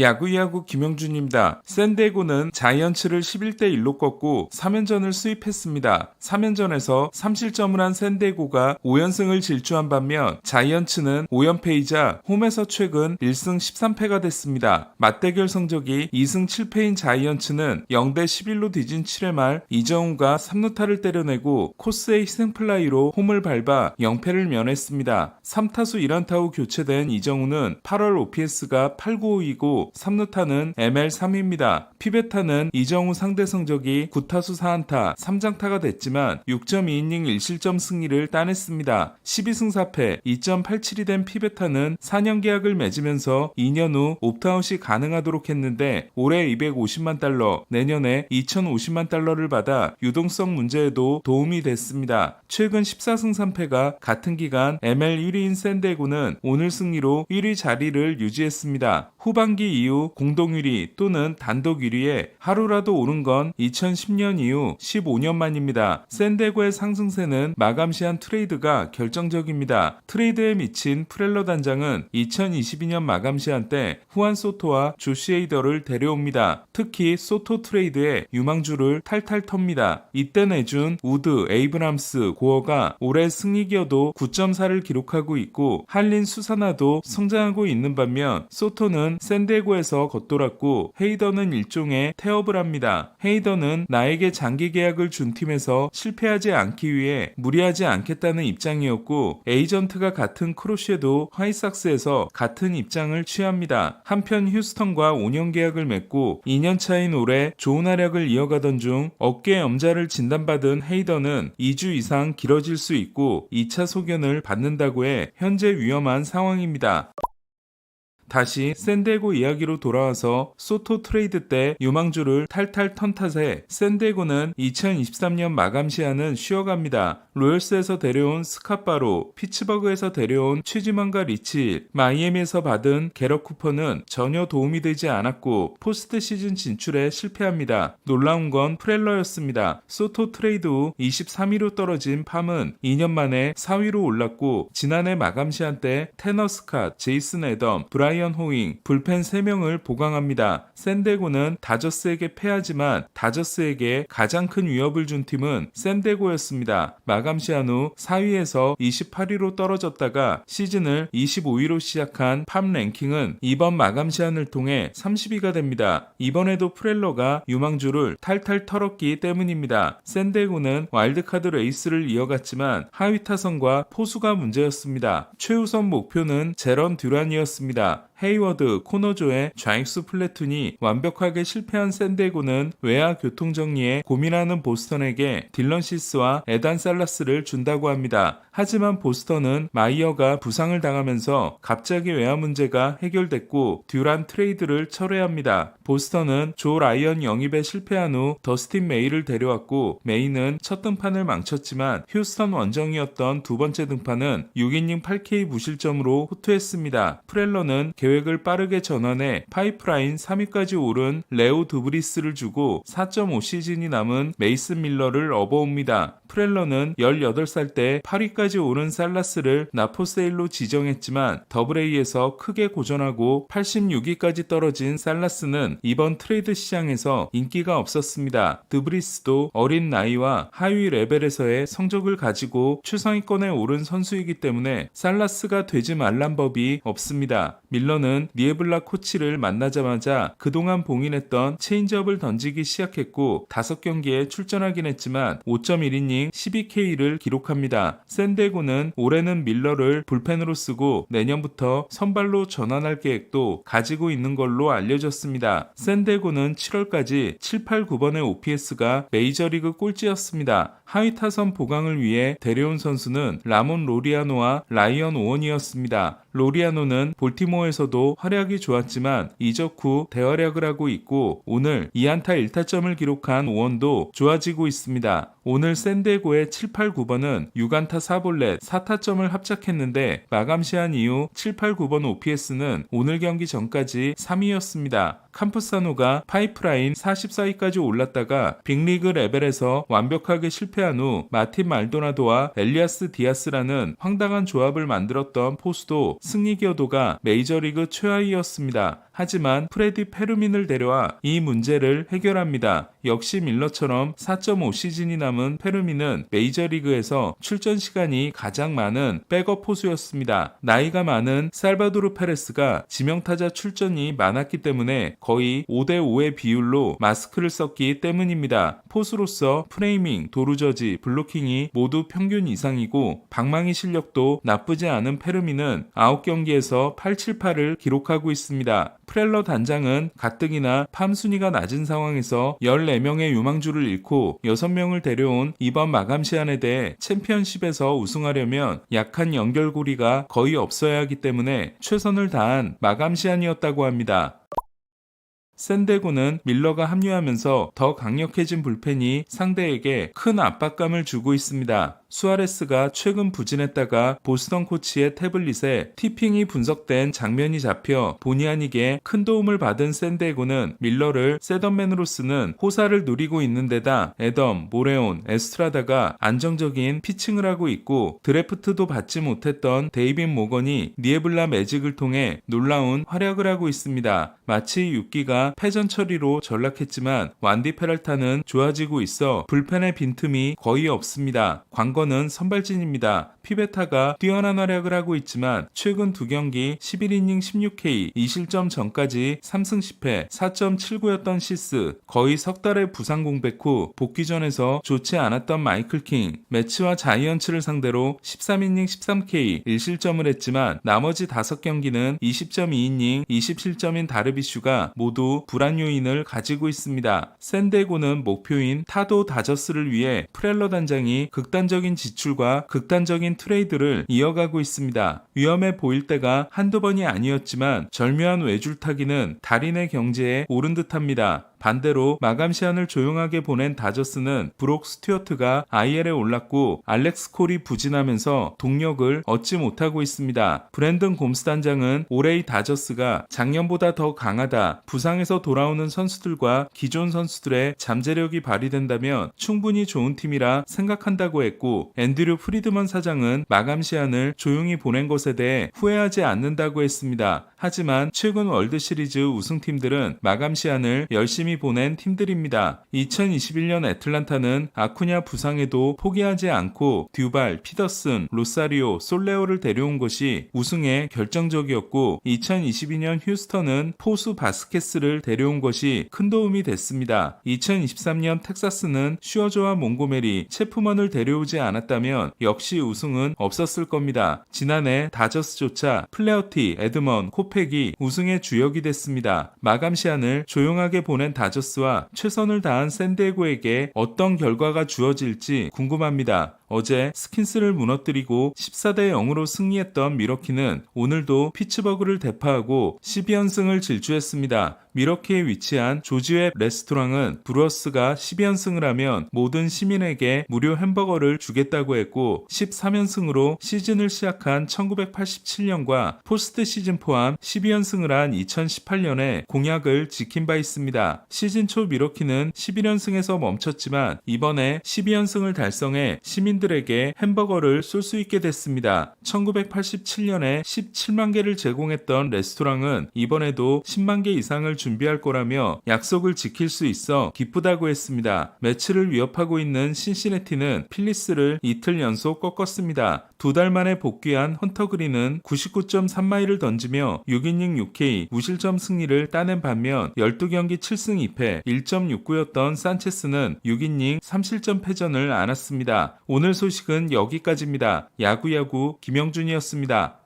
야구야구 김영준입니다. 샌디에고는 자이언츠를 11대1로 꺾고 3연전을 수입했습니다. 3연전에서 3실점을 한 샌디에고가 5연승을 질주한 반면 자이언츠는 5연패이자 홈에서 최근 1승 13패가 됐습니다. 맞대결 성적이 2승 7패인 자이언츠는 0대11로 뒤진 7회 말 이정우가 3루타를 때려내고 코스의 희생플라이로 홈을 밟아 0패를 면했습니다. 3타수 1안타 후 교체된 이정우는 8월 OPS가 895이고 3루타는 ML 3위입니다. 피베타는 이정우 상대 성적이 9타수 4안타 3장타가 됐지만 6.2이닝 1실점 승리를 따냈습니다. 12승 4패 2.87이 된 피베타는 4년 계약을 맺으면서 2년 후 옵트아웃이 가능하도록 했는데 올해 250만 달러, 내년에 2,050만 달러를 받아 유동성 문제에도 도움이 됐습니다. 최근 14승 3패가 같은 기간 ML 1위인 샌디에고는 오늘 승리로 1위 자리를 유지했습니다. 후반기 이후 공동 1위 또는 단독 1위에 하루라도 오른 건 2010년 이후 15년 만입니다. 샌디에고의 상승세는 마감 시한 트레이드가 결정적입니다. 트레이드에 미친 프렐러 단장은 2022년 마감 시한 때 후안 소토와 조시 헤이더를 데려옵니다. 특히 소토 트레이드에 유망주를 탈탈 텁니다. 이때 내준 우드, 에이브람스, 고어가 올해 승리기여도 9.4를 기록하고 있고 할린 수사나도 성장하고 있는 반면 소토는 샌디에고에서 겉돌았고 헤이더는 일종의 태업을 합니다. 헤이더는 나에게 장기 계약을 준 팀에서 실패하지 않기 위해 무리하지 않겠다는 입장이었고 에이전트가 같은 크로쉬에도 화이삭스에서 같은 입장을 취합니다. 한편 휴스턴과 5년 계약을 맺고 2년 차인 올해 좋은 활약을 이어가던 중 어깨 염좌를 진단받은 헤이더는 2주 이상 길어질 수 있고 2차 소견을 받는다고 해 현재 위험한 상황입니다. 다시 샌디에고 이야기로 돌아와서 소토 트레이드 때 유망주를 탈탈 턴 탓에 샌디에고는 2023년 마감 시한은 쉬어갑니다. 로열스에서 데려온 스캇바로, 피츠버그에서 데려온 최지만과 리치, 마이애미에서 받은 게럿 쿠퍼는 전혀 도움이 되지 않았고 포스트 시즌 진출에 실패합니다. 놀라운 건 프렐러였습니다. 소토 트레이드 후 23위로 떨어진 팜은 2년 만에 4위로 올랐고 지난해 마감 시한 때 테너 스캇, 제이슨 애덤, 브라이언 호잉, 불펜 3명을 보강합니다. 샌디에고는 다저스에게 패하지만 다저스에게 가장 큰 위협을 준 팀은 샌디에고였습니다. 마감 시한 후 4위에서 28위로 떨어졌다가 시즌을 25위로 시작한 팜 랭킹은 이번 마감 시한을 통해 30위가 됩니다. 이번에도 프렐러가 유망주를 탈탈 털었기 때문입니다. 샌디에고는 와일드카드 레이스를 이어갔지만 하위 타선과 포수가 문제였습니다. 최우선 목표는 제런 듀란이었습니다. 헤이워드, 코너조의 좌익수 플래툰이 완벽하게 실패한 샌디에고는 외야 교통정리에 고민하는 보스턴에게 딜런 시스와 에단 살라스를 준다고 합니다. 하지만 보스턴은 마이어가 부상을 당하면서 갑자기 외야 문제가 해결됐고 듀란 트레이드를 철회합니다. 보스턴은 조 라이언 영입에 실패한 후 더스틴 메이를 데려왔고 메이는 첫 등판을 망쳤지만 휴스턴 원정이었던 두 번째 등판은 6이닝 8K 무실점으로 호투했습니다. 프렐러는 계획을 빠르게 전환해 파이프라인 3위까지 오른 레오 드브리스를 주고 4.5 시즌이 남은 메이슨 밀러를 업어옵니다. 프렐러는 18살 때 8위까지 오른 살라스를 나포세일로 지정했지만 더블A에서 크게 고전하고 86위까지 떨어진 살라스는 이번 트레이드 시장에서 인기가 없었습니다. 드브리스도 어린 나이와 하위 레벨에서의 성적을 가지고 최상위권에 오른 선수이기 때문에 살라스가 되지 말란 법이 없습니다. 밀러는 니에블라 코치를 만나자마자 그동안 봉인했던 체인지업을 던지기 시작했고 5경기에 출전하긴 했지만 5.1이닝 12K를 기록합니다. 샌디에고는 올해는 밀러를 불펜으로 쓰고 내년부터 선발로 전환할 계획도 가지고 있는 걸로 알려졌습니다. 샌디에고는 7월까지 7, 8, 9번의 OPS가 메이저리그 꼴찌였습니다. 하위 타선 보강을 위해 데려온 선수는 라몬 로리아노와 라이언 오원이었습니다. 로리아노는 볼티모어에서도 활약이 좋았지만 이적 후 대활약을 하고 있고 오늘 2안타 1타점을 기록한 오원도 좋아지고 있습니다. 오늘 샌디에고의 7, 8, 9번은 6안타 4볼넷 4타점을 합작했는데 마감 시한 이후 7, 8, 9번 OPS는 오늘 경기 전까지 3위였습니다. 캠프사노가 파이프라인 44위까지 올랐다가 빅리그 레벨에서 완벽하게 실패한 후 마틴 말도나도와 엘리아스 디아스라는 황당한 조합을 만들었던 포수도 승리 기여도가 메이저리그 최하위였습니다. 하지만 프레디 페루민을 데려와 이 문제를 해결합니다. 역시 밀러처럼 4.5 시즌이 남은 페루민은 메이저리그에서 출전 시간이 가장 많은 백업 포수였습니다. 나이가 많은 살바도르 페레스가 지명타자 출전이 많았기 때문에 거의 5대5의 비율로 마스크를 썼기 때문입니다. 포수로서 프레이밍, 도루저지, 블로킹이 모두 평균 이상이고 방망이 실력도 나쁘지 않은 페루민은 9경기에서 8.78을 기록하고 있습니다. 프렐러 단장은 가뜩이나 팜 순위가 낮은 상황에서 14명의 유망주를 잃고 6명을 데려온 이번 마감 시한에 대해 챔피언십에서 우승하려면 약한 연결고리가 거의 없어야 하기 때문에 최선을 다한 마감 시한이었다고 합니다. 샌디에고는 밀러가 합류하면서 더 강력해진 불펜이 상대에게 큰 압박감을 주고 있습니다. 수아레스가 최근 부진했다가 보스턴 코치의 태블릿에 티핑이 분석된 장면이 잡혀 본의 아니게 큰 도움을 받은 샌디에고는 밀러를 셋업맨으로 쓰는 호사를 누리고 있는 데다 애덤, 모레온, 에스트라다가 안정적인 피칭을 하고 있고 드래프트도 받지 못했던 데이빗 모건이 니에블라 매직을 통해 놀라운 활약을 하고 있습니다. 마치 6기가 패전 처리로 전락했지만 완디 페랄타는 좋아지고 있어 불펜의 빈틈이 거의 없습니다. 관건은 선발진입니다. 피베타가 뛰어난 활약을 하고 있지만 최근 2경기 11이닝 16K 2실점 전까지 3승 10패 4.79였던 시스, 거의 석 달의 부상 공백 후 복귀전에서 좋지 않았던 마이클 킹, 매치와 자이언츠를 상대로 13이닝 13K 1실점을 했지만 나머지 5경기는 20.2이닝 20실점인 다르비슈가 모두 불안 요인을 가지고 있습니다. 샌디에고는 목표인 타도 다저스를 위해 프렐러 단장이 극단적인 지출과 극단적인 트레이드를 이어가고 있습니다. 위험해 보일 때가 한두 번이 아니었지만 절묘한 외줄타기는 달인의 경지에 오른 듯합니다. 반대로 마감 시한을 조용하게 보낸 다저스는 브록 스튜어트가 IL에 올랐고 알렉스 콜이 부진하면서 동력을 얻지 못하고 있습니다. 브랜든 곰스 단장은 올해의 다저스가 작년보다 더 강하다, 부상에서 돌아오는 선수들과 기존 선수들의 잠재력이 발휘된다면 충분히 좋은 팀이라 생각한다고 했고, 앤드류 프리드먼 사장은 마감 시한을 조용히 보낸 것에 대해 후회하지 않는다고 했습니다. 하지만 최근 월드시리즈 우승팀들은 마감 시한을 열심히 보낸 팀들입니다. 2021년 애틀란타는 아쿠냐 부상에도 포기하지 않고 듀발, 피더슨, 로사리오, 솔레오를 데려온 것이 우승에 결정적이었고, 2022년 휴스턴은 포수 바스케스를 데려온 것이 큰 도움이 됐습니다. 2023년 텍사스는 슈어저와 몽고메리, 체프먼을 데려오지 않았다면 역시 우승은 없었을 겁니다. 지난해 다저스조차 플레어티, 에드먼, 코팩이 우승의 주역이 됐습니다. 마감 시한을 조용하게 보낸 다저스와 최선을 다한 샌디에고에게 어떤 결과가 주어질지 궁금합니다. 어제 스킨스를 무너뜨리고 14대 0으로 승리했던 미러키는 오늘도 피츠버그를 대파하고 12연승을 질주했습니다. 미러키에 위치한 조지웹 레스토랑은 브루어스가 12연승을 하면 모든 시민에게 무료 햄버거를 주겠다고 했고, 13연승으로 시즌을 시작한 1987년과 포스트 시즌 포함 12연승을 한 2018년에 공약을 지킨 바 있습니다. 시즌 초 미러키는 11연승에서 멈췄지만 이번에 12연승을 달성해 시민들에게 햄버거를 쏠 수 있게 됐습니다. 1987년에 17만 개를 제공했던 레스토랑은 이번에도 10만 개 이상을 준비할 거라며 약속을 지킬 수 있어 기쁘다고 했습니다. 매치를 위협하고 있는 신시내티는 필리스를 이틀 연속 꺾었습니다. 2달 만에 복귀한 헌터 그린은 99.3마일을 던지며 6이닝 6K 무실점 승리를 따낸 반면 12경기 7승 2패 1.69였던 산체스는 6이닝 3실점 패전을 안았습니다. 오늘 소식은 여기까지입니다. 야구야구 김영준이었습니다.